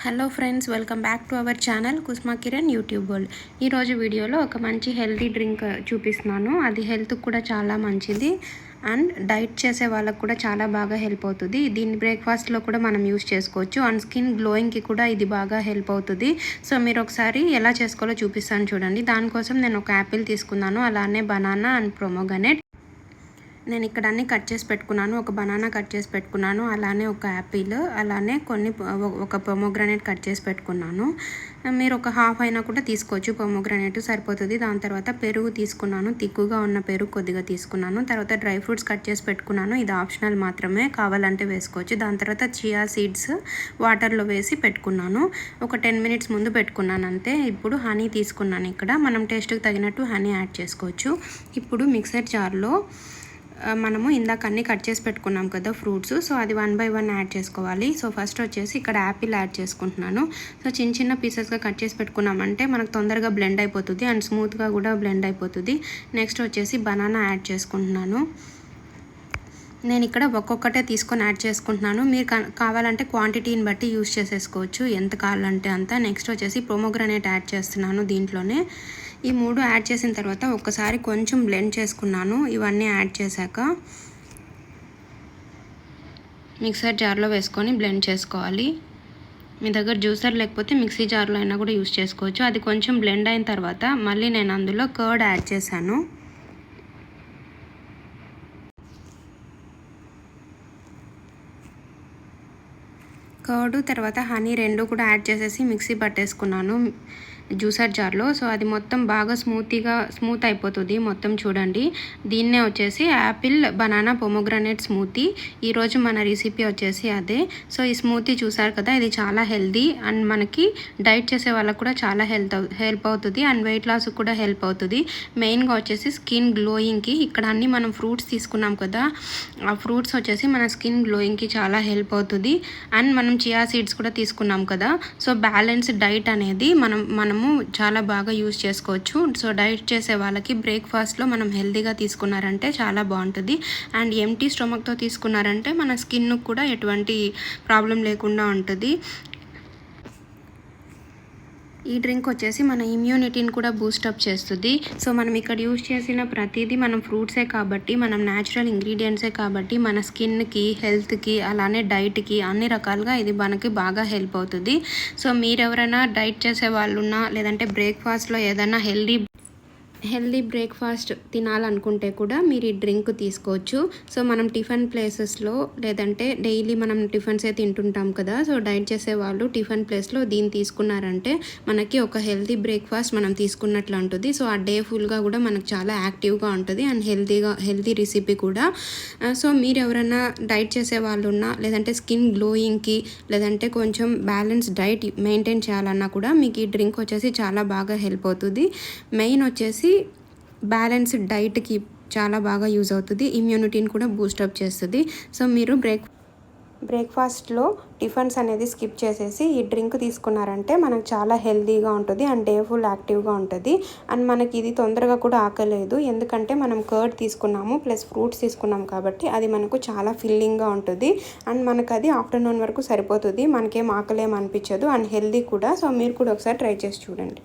Hello friends, welcome back to our channel Kusma Kiran YouTube world. ఈరోజు వీడియోలో ఒక మంచి హెల్తీ డ్రింక్ చూపిస్తున్నాను. అది హెల్త్కి కూడా చాలా మంచిది అండ్ డైట్ చేసే వాళ్ళకు కూడా చాలా బాగా హెల్ప్ అవుతుంది. దీన్ని బ్రేక్ఫాస్ట్లో కూడా మనం యూస్ చేసుకోవచ్చు అండ్ స్కిన్ గ్లోయింగ్కి కూడా ఇది బాగా హెల్ప్ అవుతుంది. సో మీరు ఒకసారి ఎలా చేసుకోవాలో చూపిస్తాను చూడండి. దానికోసం నేను ఒక యాపిల్ తీసుకున్నాను, అలానే బనానా అండ్ ప్రొమోగ్రనేట్. నేను ఇక్కడ అన్నీ కట్ చేసి పెట్టుకున్నాను. ఒక బనానా కట్ చేసి పెట్టుకున్నాను, అలానే ఒక యాపిల్, అలానే ఒక పొమోగ్రానేట్ కట్ చేసి పెట్టుకున్నాను. మీరు ఒక హాఫ్ అయినా కూడా తీసుకోవచ్చు, పొమోగ్రానేట్ సరిపోతుంది. దాని తర్వాత పెరుగు తీసుకున్నాను, తిక్కుగా ఉన్న పెరుగు కొద్దిగా తీసుకున్నాను. తర్వాత డ్రై ఫ్రూట్స్ కట్ చేసి పెట్టుకున్నాను, ఇది ఆప్షనల్ మాత్రమే, కావాలంటే వేసుకోవచ్చు. దాని తర్వాత చియా సీడ్స్ వాటర్లో వేసి పెట్టుకున్నాను, ఒక 10 మినిట్స్ ముందు పెట్టుకున్నాను అంతే. ఇప్పుడు హనీ తీసుకున్నాను, ఇక్కడ మనం టేస్ట్కి తగినట్టు హనీ యాడ్ చేసుకోవచ్చు. ఇప్పుడు మిక్సర్ జార్లో మనము ఇందాక అన్నీ కట్ చేసి పెట్టుకున్నాం కదా ఫ్రూట్స్, సో అది 1 by 1 యాడ్ చేసుకోవాలి. సో ఫస్ట్ వచ్చేసి ఇక్కడ యాపిల్ యాడ్ చేసుకుంటున్నాను. సో చిన్న చిన్న పీసెస్గా కట్ చేసి పెట్టుకున్నామంటే మనకు తొందరగా బ్లెండ్ అయిపోతుంది అండ్ స్మూత్గా కూడా బ్లెండ్ అయిపోతుంది. నెక్స్ట్ వచ్చేసి బనానా యాడ్ చేసుకుంటున్నాను. నేను ఇక్కడ ఒక్కొక్కటే తీసుకొని యాడ్ చేసుకుంటున్నాను. మీరు కావాలంటే క్వాంటిటీని బట్టి యూస్ చేసేసుకోవచ్చు, ఎంత కావాలంటే అంత. నెక్స్ట్ వచ్చేసి ప్రొమోగ్రనేట్ యాడ్ చేస్తున్నాను దీంట్లోనే. ఈ 3 యాడ్ చేసిన తర్వాత ఒక్కసారి కొంచెం బ్లెండ్ చేసుకున్నాను. ఇవన్నీ యాడ్ చేశాక మిక్సర్ జార్లో వేసుకొని బ్లెండ్ చేసుకోవాలి. మీ దగ్గర జ్యూసర్ లేకపోతే మిక్సీ జార్లో అయినా కూడా యూస్ చేసుకోవచ్చు. అది కొంచెం బ్లెండ్ అయిన తర్వాత మళ్ళీ నేను అందులో కర్డ్ యాడ్ చేశాను. కర్డ్ తర్వాత హనీ రెండు కూడా యాడ్ చేసేసి మిక్సీ పట్టేసుకున్నాను జ్యూసర్ జార్లో. సో అది మొత్తం బాగా స్మూత్ అయిపోతుంది మొత్తం. చూడండి, దీన్నే వచ్చేసి యాపిల్ బనానా పొమోగ్రనేట్ స్మూతీ. ఈరోజు మన రెసిపీ వచ్చేసి అదే. సో ఈ స్మూతీ చూసారు కదా, ఇది చాలా హెల్దీ అండ్ మనకి డైట్ చేసే వాళ్ళకు కూడా చాలా హెల్ప్ అవుతుంది అండ్ వెయిట్ లాస్కి కూడా హెల్ప్ అవుతుంది. మెయిన్గా వచ్చేసి స్కిన్ గ్లోయింగ్కి. ఇక్కడ అన్నీ మనం ఫ్రూట్స్ తీసుకున్నాం కదా, ఆ ఫ్రూట్స్ వచ్చేసి మన స్కిన్ గ్లోయింగ్కి చాలా హెల్ప్ అవుతుంది. అండ్ మనం చియా సీడ్స్ కూడా తీసుకున్నాం కదా, సో బ్యాలెన్స్ డైట్ అనేది మనము చాలా బాగా యూస్ చేసుకోవచ్చు. సో డైట్ చేసే వాళ్ళకి బ్రేక్ఫాస్ట్లో మనం హెల్తీగా తీసుకున్నారంటే చాలా బాగుంటుంది అండ్ ఎంటీ స్టొమక్తో తీసుకున్నారంటే మన స్కిన్ కూడా ఎటువంటి ప్రాబ్లం లేకుండా ఉంటుంది. ఈ డ్రింక్ వచ్చేసి మన ఇమ్యూనిటీని కూడా బూస్టప్ చేస్తుంది. సో మనం ఇక్కడ యూజ్ చేసిన ప్రతిదీ మనం ఫ్రూట్సే కాబట్టి, మనం న్యాచురల్ ఇంగ్రీడియంట్సే కాబట్టి మన స్కిన్కి, హెల్త్కి, అలానే డైట్కి అన్ని రకాలుగా ఇది మనకి బాగా హెల్ప్ అవుతుంది. సో మీరు ఎవరైనా డైట్ చేసే వాళ్ళున్నా, లేదంటే బ్రేక్ఫాస్ట్లో ఏదైనా హెల్దీ బ్రేక్ఫాస్ట్ తినాలనుకుంటే కూడా మీరు ఈ డ్రింక్ తీసుకోవచ్చు. సో మనం టిఫిన్ ప్లేసెస్లో, లేదంటే డైలీ మనం టిఫిన్సే తింటుంటాం కదా, సో డైట్ చేసే వాళ్ళు టిఫిన్ ప్లేస్లో దీన్ని తీసుకున్నారంటే మనకి ఒక హెల్దీ బ్రేక్ఫాస్ట్ మనం తీసుకున్నట్లు ఉంటుంది. సో ఆ డే ఫుల్గా కూడా మనకు చాలా యాక్టివ్గా ఉంటుంది అండ్ హెల్దీ రెసిపీ కూడా. సో మీరు ఎవరైనా డైట్ చేసే వాళ్ళు ఉన్నా, లేదంటే స్కిన్ గ్లోయింగ్కి, లేదంటే కొంచెం బ్యాలెన్స్ డైట్ మెయింటైన్ చేయాలన్నా కూడా మీకు ఈ డ్రింక్ వచ్చేసి చాలా బాగా హెల్ప్ అవుతుంది. మెయిన్ వచ్చేసి బ్యాలెన్స్డ్ డైట్కి చాలా బాగా యూజ్ అవుతుంది, ఇమ్యూనిటీని కూడా బూస్టప్ చేస్తుంది. సో మీరు బ్రేక్ఫాస్ట్లో టిఫిన్స్ అనేది స్కిప్ చేసేసి ఈ డ్రింక్ తీసుకున్నారంటే మనకు చాలా హెల్తీగా ఉంటుంది అండ్ డే ఫుల్ యాక్టివ్గా ఉంటుంది. అండ్ మనకి ఇది తొందరగా కూడా ఆకలేదు, ఎందుకంటే మనం కర్డ్ తీసుకున్నాము ప్లస్ ఫ్రూట్స్ తీసుకున్నాం కాబట్టి అది మనకు చాలా ఫిల్లింగ్గా ఉంటుంది అండ్ మనకు అది ఆఫ్టర్నూన్ వరకు సరిపోతుంది. మనకేం ఆకలేం అనిపించదు అండ్ హెల్తీ కూడా. సో మీరు కూడా ఒకసారి ట్రై చేసి చూడండి.